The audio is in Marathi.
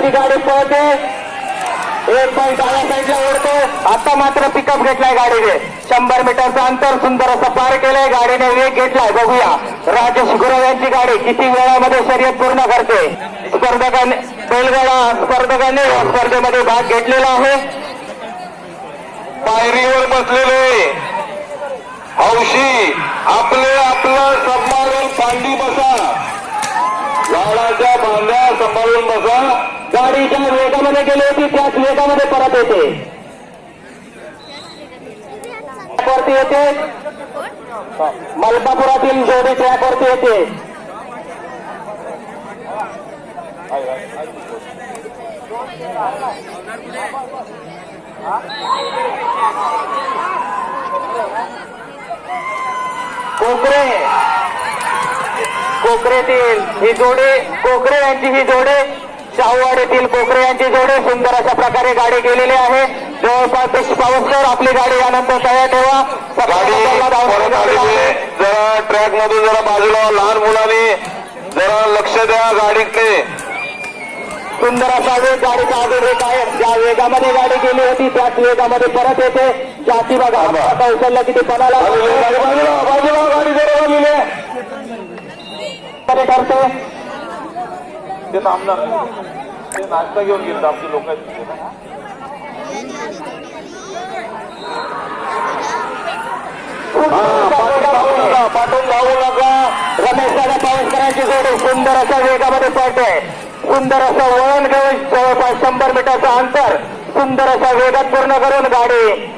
ती गाडी पळते, 1 पॉईंट डाव्या साईडला ओढतो. आता मात्र पिकअप घेतलाय गाडीने, 100 मीटरचं अंतर सुंदर असं पार केलंय. गाडीने वेग घेतलाय. बघूया राजेश गुरव यांची गाडी किती वेळामध्ये शर्यत पूर्ण करते. स्पर्धकांनी बैलगाडा स्पर्धकांनी या स्पर्धेमध्ये भाग घेतलेला आहे. पायरीवर बसलेले हौशी आपलं सांभाळून पांडी बसा, झाडाच्या बांध्या सांभाळून बसा. गाडी ज्या वेगामध्ये गेली होती त्याच वेगामध्ये परत येते. ट्रॅकवरती येते. मलकापुरातील जोडी ट्रॅकवरती येते. कोकरेतील ही जोडी, कोकरे यांची ही जोडी, शाहूवाडीतील कोकरे यांची जोडी सुंदर अशा प्रकारे गाडी गेलेली आहे. जवळपास पावसकर आपली गाडी यानंतर तयार ठेवा. जरा ट्रॅक मधून जरा बाजूला, लहान मुलांनी जरा लक्ष द्या गाडीकडे. सुंदर असा वेग गाडीचा अजून एक आहे. ज्या वेगामध्ये गाडी गेली होती त्याच वेगामध्ये परत येते. जाती बघा कौशल्य किती पणाला बाजूला गाडी जरा लिहिले ठरते. ते थांबणार, ते नाश्ता घेऊन गेले आमचे लोक. पाठवून जाऊ नका. रमेश दादा पावसकरांची जोडी सुंदर अशा वेगामध्ये पळते. सुंदर असं वळण घेऊन जवळपास 100 मीटरचं अंतर सुंदर अशा वेगात पूर्ण करून गाडी